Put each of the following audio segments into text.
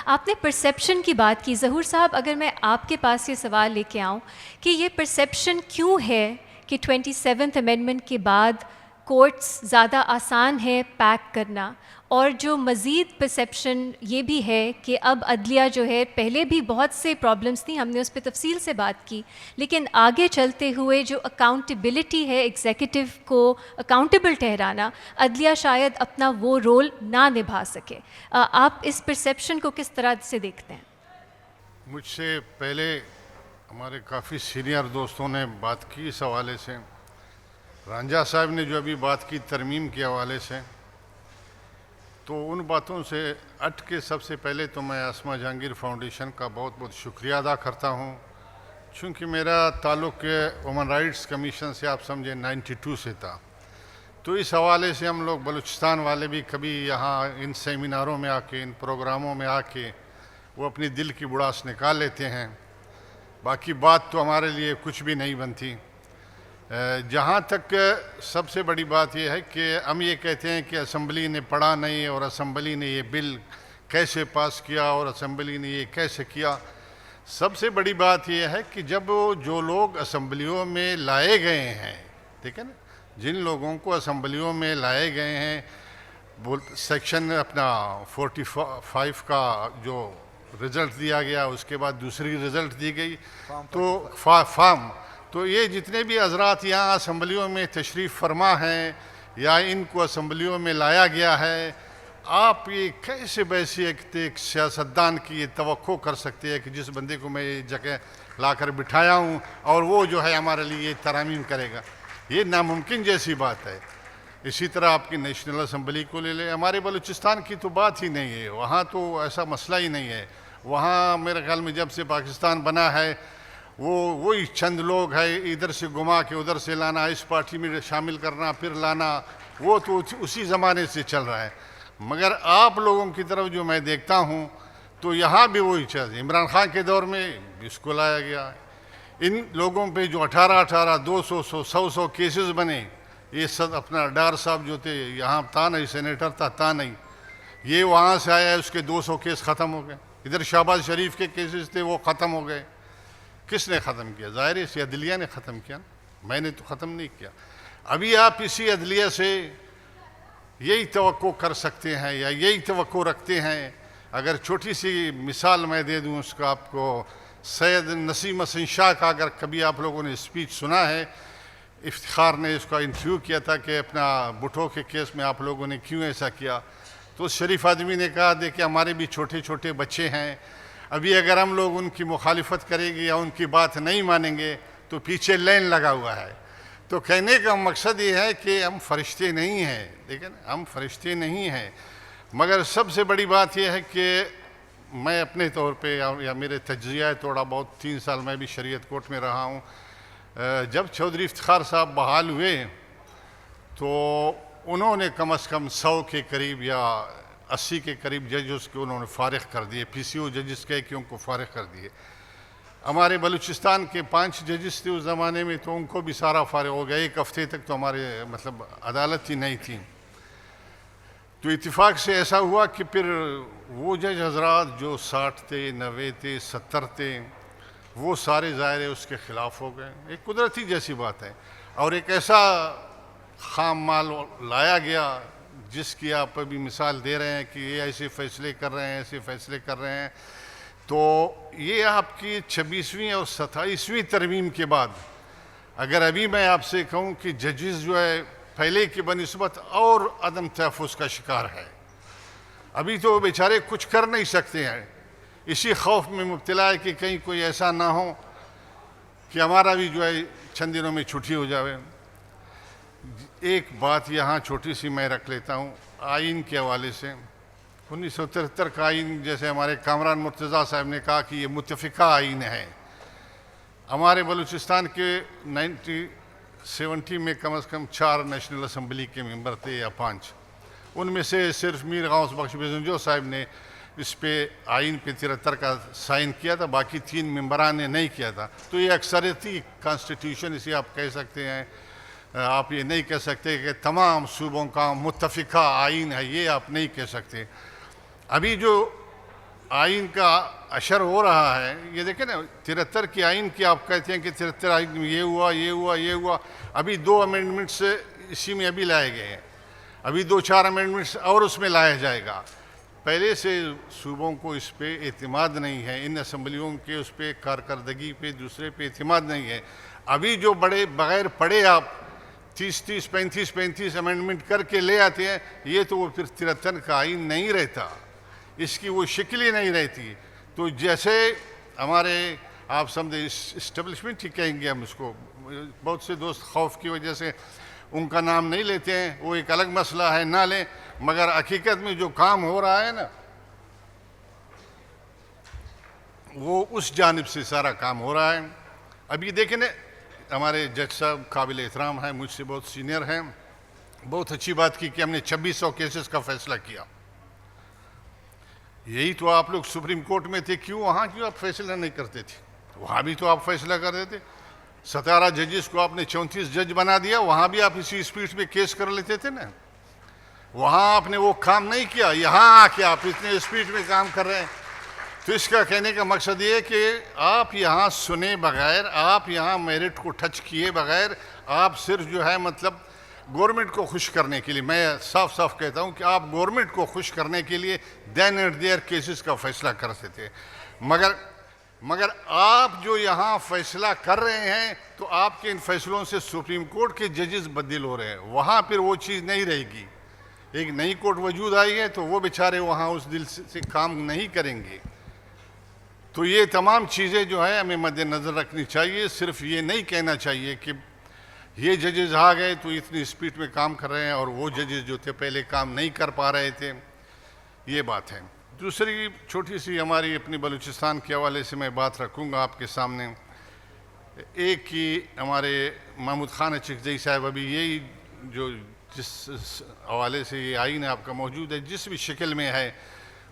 आपने परसेप्शन की बात की। ज़हूर साहब, अगर मैं आपके पास ये सवाल लेके आऊँ कि ये परसेप्शन क्यों है कि 27th अमेंडमेंट के बाद कोर्ट्स ज़्यादा आसान है पैक करना, और जो मज़ीद परसेप्शन ये भी है कि अब अदलिया जो है, पहले भी बहुत से प्रॉब्लम्स थी, हमने उस पर तफसील से बात की, लेकिन आगे चलते हुए जो अकाउंटेबिलिटी है, एग्जीक्यूटिव को अकाउंटेबल ठहराना, अदलिया शायद अपना वो रोल ना निभा सके। आप इस परसेप्शन को किस तरह से देखते हैं? मुझसे पहले हमारे काफ़ी सीनियर दोस्तों ने बात की इस हवाले से। रांझा साहब ने जो अभी बात की तरमीम के हवाले से, तो उन बातों से हट के सबसे पहले तो मैं आसमा जहांगीर फाउंडेशन का बहुत बहुत शुक्रिया अदा करता हूँ, चूँकि मेरा ताल्लुक़ वुमन राइट्स कमीशन से आप समझे 92 से था। तो इस हवाले से हम लोग बलूचिस्तान वाले भी कभी यहाँ इन सेमिनारों में आके, इन प्रोग्रामों में आके वो अपनी दिल की बुड़ास निकाल लेते हैं। बाकी बात तो हमारे लिए कुछ भी नहीं बनती। जहाँ तक सबसे बड़ी बात यह है कि हम ये कहते हैं कि असम्बली ने पढ़ा नहीं और असम्बली ने ये बिल कैसे पास किया और असम्बली ने ये कैसे किया। सबसे बड़ी बात यह है कि जब जो लोग असम्बलियों में लाए गए हैं, ठीक है ना, जिन लोगों को असम्बलियों में लाए गए हैं, सेक्शन अपना 45 का जो रिज़ल्ट दिया गया, उसके बाद दूसरी रिज़ल्ट दी गई, तो फार्म, तो ये जितने भी हजरात यहाँ असम्बलियों में तशरीफ़ फरमा हैं या इनको असम्बलियों में लाया गया है, आप ये कैसे वैसे एक सियासतदान की ये तवक्को कर सकते हैं कि जिस बंदे को मैं ये जगह लाकर बिठाया हूँ और वो जो है हमारे लिए ये तरामीम करेगा? ये नामुमकिन जैसी बात है। इसी तरह आपकी नेशनल असम्बली को ले लें, हमारे बलूचिस्तान की तो बात ही नहीं है, वहाँ तो ऐसा मसला ही नहीं है। वहाँ मेरे ख्याल में जब से पाकिस्तान बना है, वही चंद लोग हैं, इधर से घुमा के उधर से लाना, इस पार्टी में शामिल करना, फिर लाना, वो तो उसी ज़माने से चल रहा है। मगर आप लोगों की तरफ जो मैं देखता हूँ, तो यहाँ भी वही चीज़, इमरान खान के दौर में इसको लाया गया। इन लोगों पे जो 18-18, 200, 100 केसेस बने, ये सब अपना डार साहब जो थे, यहाँ था नहीं, सेनेटर था नहीं, ये वहाँ से आया, उसके 200 केस ख़त्म हो गए। इधर शहबाज शरीफ के केसेस थे, वो ख़त्म हो गए। किसने ख़त्म किया? ज़ाहिर है इसी अदलिया ने ख़त्म किया, मैंने तो ख़त्म नहीं किया। अभी आप इसी अदलिया से यही तवक्को कर सकते हैं या यही तवक्को रखते हैं। अगर छोटी सी मिसाल मैं दे दूँ उसका आपको, सैयद नसीम हसन शाह का अगर कभी आप लोगों ने स्पीच सुना है, इफ्तिखार ने इसका इंटरव्यू किया था कि अपना भुट्टो के केस में आप लोगों ने क्यों ऐसा किया, तो शरीफ आदमी ने कहा देखिए हमारे भी छोटे छोटे बच्चे हैं, अभी अगर हम लोग उनकी मुखालिफत करेंगे या उनकी बात नहीं मानेंगे तो पीछे लाइन लगा हुआ है। तो कहने का मकसद ये है कि हम फरिश्ते नहीं हैं, ठीक है ना, हम फरिश्ते नहीं हैं। मगर सबसे बड़ी बात यह है कि मैं अपने तौर पे या मेरे तज्ज़िया है थोड़ा बहुत, 3 साल मैं भी शरीयत कोर्ट में रहा हूँ। जब चौधरी इफ्तिखार साहब बहाल हुए तो उन्होंने कम से कम 100 के करीब या 80 के करीब जजेस को उन्होंने फ़ारिग कर दिए, PCO जजेस कह के उनको फ़ारिग कर दिए। हमारे बलूचिस्तान के 5 जजेस थे उस ज़माने में, तो उनको भी सारा फ़ारिग हो गया। 1 हफ़्ते तक तो हमारे मतलब अदालत ही नहीं थी। तो इत्तेफाक से ऐसा हुआ कि फिर वो जज हजरात जो 60 थे, 90 थे, 70 थे, वो सारे ज़ाहिर है उसके ख़िलाफ़ हो गए। एक कुदरती जैसी बात है। और एक ऐसा खाम माल लाया गया जिसकी आप अभी मिसाल दे रहे हैं कि ये ऐसे फ़ैसले कर रहे हैं, ऐसे फ़ैसले कर रहे हैं। तो ये आपकी 26वीं और 27वीं तरमीम के बाद अगर अभी मैं आपसे कहूँ कि जजेस जो है पहले की बनिस्बत और अदम तहफ़्फ़ुज़ का शिकार है, अभी तो बेचारे कुछ कर नहीं सकते हैं, इसी खौफ में मुब्तला है कि कहीं कोई ऐसा ना हो कि हमारा भी जो है चंद दिनों में छुट्टी हो जाए। एक बात यहाँ छोटी सी मैं रख लेता हूँ आइन के हवाले से। 1973 का आइन, जैसे हमारे कामरान मुर्तज़ा साहब ने कहा कि ये मुत्तफ़िका आइन है। हमारे बलूचिस्तान के 1970 में कम से कम 4 नेशनल असम्बली के मेंबर थे या 5, उनमें से सिर्फ मीर गौस बख्श बेजंजो साहब ने इस पे आइन पे 73 का साइन किया था, बाकी 3 मेंबरान ने नहीं किया था। तो ये अक्सरियती कॉन्स्टिट्यूशन इसे आप कह सकते हैं। आप ये नहीं कह सकते कि तमाम सूबों का मुत्तफ़िका आइन है, ये आप नहीं कह सकते। अभी जो आइन का असर हो रहा है। ये देखें ना, 73 की आइन की आप कहते हैं कि 73 आइन में ये हुआ, ये हुआ, ये हुआ। अभी 2 अमेंडमेंट्स इसी में अभी लाए गए हैं, अभी 2-4 अमेंडमेंट्स और उसमें लाया जाएगा। पहले से सूबों को इस पे एतमाद नहीं है, इन असम्बलियों के उस पर कारकर्दगी पे दूसरे पे एतमाद नहीं है। अभी जो बड़े बग़ैर पढ़े आप 30-30, 35-35 अमेंडमेंट करके ले आते हैं, ये तो वो फिर 73 का आइन नहीं रहता, इसकी वो शक्ल ही नहीं रहती। तो जैसे हमारे आप समझे इस्टेब्लिशमेंट ही कहेंगे हम उसको, बहुत से दोस्त खौफ की वजह से उनका नाम नहीं लेते हैं, वो एक अलग मसला है, ना लें। मगर हकीकत में जो काम हो रहा है ना, वो उस जानिब से सारा काम हो रहा है। अभी देखें ना, हमारे जज साहब काबिल एहतराम हैं, मुझसे बहुत सीनियर हैं, बहुत अच्छी बात की कि हमने 2600 केसेस का फैसला किया। यही तो आप लोग सुप्रीम कोर्ट में थे, क्यों वहाँ क्यों आप फैसला नहीं करते थे? वहाँ भी तो आप फैसला कर रहे थे। 17 जजेस को आपने 34 जज बना दिया, वहाँ भी आप इसी स्पीड में केस कर लेते थे ना। वहाँ आपने वो काम नहीं किया, यहाँ आके आप इतने स्पीड में काम कर रहे हैं। तो इसका कहने का मकसद ये है कि आप यहाँ सुने बगैर, आप यहाँ मेरिट को टच किए बगैर, आप सिर्फ जो है मतलब गवर्नमेंट को खुश करने के लिए, मैं साफ साफ कहता हूँ कि आप गवर्नमेंट को खुश करने के लिए देन एंड देयर केसेस का फैसला करते थे। मगर आप जो यहाँ फैसला कर रहे हैं, तो आपके इन फैसलों से सुप्रीम कोर्ट के जजेस बदल हो रहे हैं। वहाँ फिर वो चीज़ नहीं रहेगी। एक नई कोर्ट वजूद आई है, तो वो बेचारे वहाँ उस दिल से काम नहीं करेंगे। तो ये तमाम चीज़ें जो है हमें मद्देनज़र रखनी चाहिए। सिर्फ ये नहीं कहना चाहिए कि ये जजेस आ गए तो इतनी स्पीड में काम कर रहे हैं और वो जजेस जो थे पहले काम नहीं कर पा रहे थे, ये बात है। दूसरी छोटी सी हमारी अपनी बलूचिस्तान के हवाले से मैं बात रखूँगा आपके सामने। एक ही हमारे महमूद खान चिकजई साहब अभी यही जो जिस हवाले से ये आइन आपका मौजूद है, जिस भी शक्ल में है,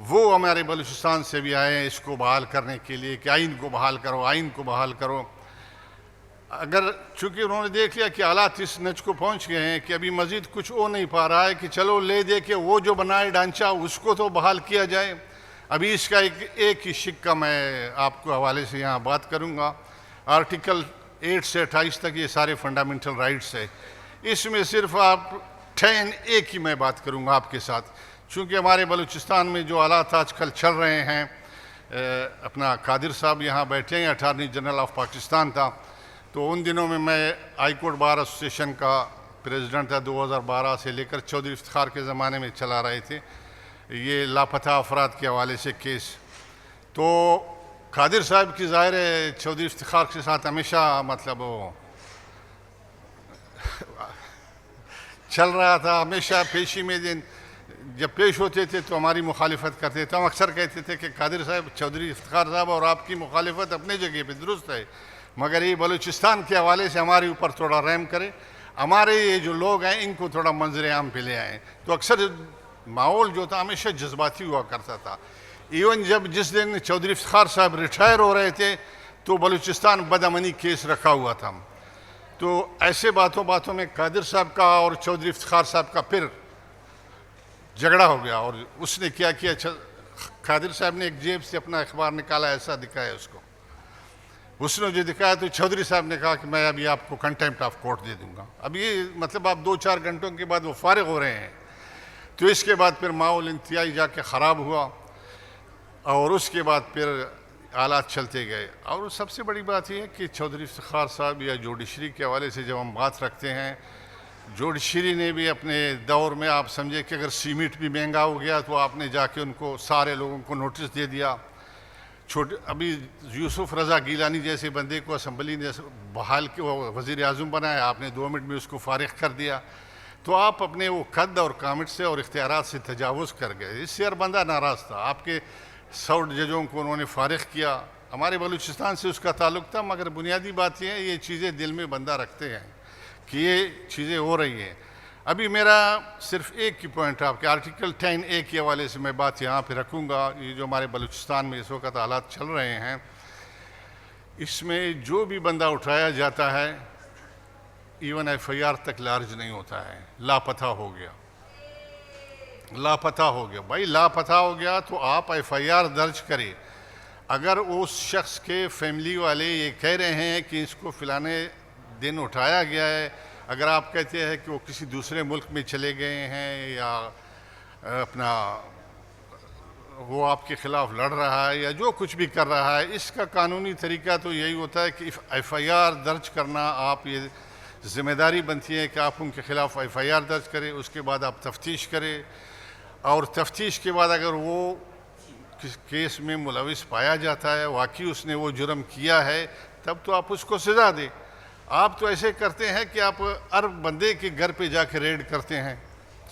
वो हमारे बलूचिस्तान से भी आए हैं इसको बहाल करने के लिए कि आइन को बहाल करो, आइन को बहाल करो। अगर चूँकि उन्होंने देख लिया कि हालात इस नच को पहुँच गए हैं कि अभी मज़ीद कुछ हो नहीं पा रहा है कि चलो ले दे के वो जो बनाए ढांचा उसको तो बहाल किया जाए। अभी इसका एक ही सिक्का मैं आपको हवाले से यहाँ बात करूँगा। आर्टिकल 8 से 28 तक ये सारे फंडामेंटल राइट्स है, इसमें सिर्फ आप 10A की मैं बात करूँगा आपके साथ। चूँकि हमारे बलूचिस्तान में जो हालात आजकल चल रहे हैं, अपना कादिर साहब यहाँ बैठे हैं, अटारनी जनरल ऑफ पाकिस्तान था, तो उन दिनों में मैं हाई कोर्ट बार एसोसिएशन का प्रेसिडेंट था। 2012 से लेकर चौधरी इफ्तिखार के ज़माने में चला रहे थे ये लापता अफराद के हवाले से केस। तो कादिर साहब की ज़ाहिर है चौधरी इफ्तिखार के साथ हमेशा मतलब वो चल रहा था, हमेशा पेशी में दिन जब पेश होते थे तो हमारी मुखालिफत करते थे। हम अक्सर कहते थे कि कादिर साहब, चौधरी इफ्तिखार साहब और आपकी मुखालिफत अपनी जगह पे दुरुस्त है, मगर ये बलूचिस्तान के हवाले से हमारे ऊपर थोड़ा रहम करे, हमारे ये जो लोग हैं इनको थोड़ा मंजर आम पे ले आएँ। तो अक्सर माहौल जो था हमेशा जज्बाती हुआ करता था। इवन जब जिस दिन चौधरी इफ्तिखार साहब रिटायर हो रहे थे तो बलूचिस्तान बदअमनी केस रखा हुआ था। तो ऐसे बातों में कादिर साहब का और चौधरी इफ्तिखार साहब का फिर झगड़ा हो गया। और उसने क्या किया, कादिर साहब ने एक जेब से अपना अखबार निकाला, ऐसा दिखाया उसको, उसने जो दिखाया तो चौधरी साहब ने कहा कि मैं अभी आपको कंटेम्प्ट ऑफ कोर्ट दे दूंगा। अब ये मतलब आप 2-4 घंटों के बाद वो फारिग हो रहे हैं। तो इसके बाद फिर माहौल इंतहाई जाके ख़राब हुआ और उसके बाद फिर हालात चलते गए। और सबसे बड़ी बात यह है कि चौधरी इफ्तिखार साहब या जुडिशरी के हवाले से जब हम बात रखते हैं, जुडिशरी ने भी अपने दौर में आप समझे कि अगर सीमेंट भी महंगा हो गया तो आपने जाके उनको सारे लोगों को नोटिस दे दिया। अभी यूसुफ रज़ा गिलानी जैसे बंदे को असम्बली ने बहाल के वज़ीर आज़म बनाया, आपने 2 मिनट में उसको फारिग कर दिया। तो आप अपने वो कद और कामिट से और इख्तियारात से तजावुज़ कर गए। इससे हर बंदा नाराज़ था। आपके 100 जजों को उन्होंने फारिग किया। हमारे बलूचिस्तान से उसका ताल्लुक़ था, मगर बुनियादी बात यह है ये चीज़ें दिल में बंदा रखते हैं कि ये चीज़ें हो रही हैं। अभी मेरा सिर्फ एक ही पॉइंट है, आपके आर्टिकल 10A के हवाले से मैं बात यहाँ पे रखूँगा। ये जो हमारे बलूचिस्तान में इस वक्त हालात चल रहे हैं, इसमें जो भी बंदा उठाया जाता है इवन FIR तक लार्ज नहीं होता है, लापता हो गया। लापता हो गया। भाई लापता हो गया तो आप एफआईआर दर्ज करें। अगर उस शख्स के फैमिली वाले ये कह रहे हैं कि इसको फिलाने दिन उठाया गया है, अगर आप कहते हैं कि वो किसी दूसरे मुल्क में चले गए हैं या अपना वो आपके ख़िलाफ़ लड़ रहा है या जो कुछ भी कर रहा है, इसका कानूनी तरीका तो यही होता है कि एफआईआर दर्ज करना, आप ये ज़िम्मेदारी बनती है कि आप उनके ख़िलाफ़ एफआईआर दर्ज करें। उसके बाद आप तफ्तीश करें और तफ्तीश के बाद अगर वो किस केस में मुलविस पाया जाता है, वाकई उसने वो जुर्म किया है, तब तो आप उसको सज़ा दें। आप तो ऐसे करते हैं कि आप हर बंदे के घर पे जाके रेड करते हैं,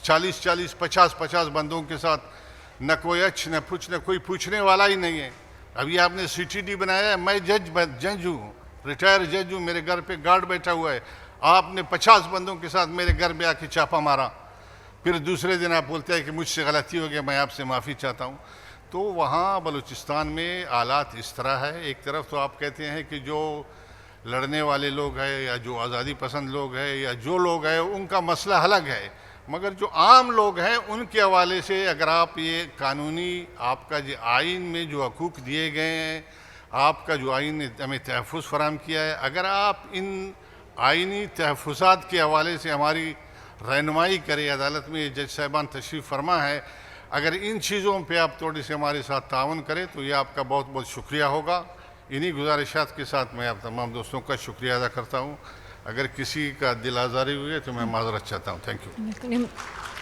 40-40, 50-50 बंदों के साथ, न कोई न कोई पूछने वाला ही नहीं है। अभी आपने सीटीडी बनाया है, मैं जज हूँ, रिटायर जज हूँ, मेरे घर पे गार्ड बैठा हुआ है, आपने 50 बंदों के साथ मेरे घर पे आके छापा मारा, फिर दूसरे दिन आप बोलते हैं कि मुझसे गलती हो गया, मैं आपसे माफ़ी चाहता हूँ। तो वहाँ बलूचिस्तान में हालात इस तरह है। एक तरफ तो आप कहते हैं कि जो लड़ने वाले लोग हैं या जो आज़ादी पसंद लोग हैं या जो लोग हैं उनका मसला अलग है, मगर जो आम लोग हैं उनके हवाले से अगर आप ये कानूनी आपका जो आइन में जो हकूक़ दिए गए हैं, आपका जो आइन ने हमें तहफ़्फ़ुज़ फराहम किया है, अगर आप इन आइनी तहफ़्फ़ुज़ात के हवाले से हमारी रहनुमाई करें, अदालत में जज साहिबान तशरीफ़ फरमा है, अगर इन चीज़ों पे आप थोड़ी से हमारे साथ ताउन करें तो ये आपका बहुत बहुत शुक्रिया होगा। इन्हीं गुजारिशात के साथ मैं आप तमाम दोस्तों का शुक्रिया अदा करता हूँ। अगर किसी का दिल आज़ारी हुई है तो मैं माज़रत चाहता हूँ। Thank you.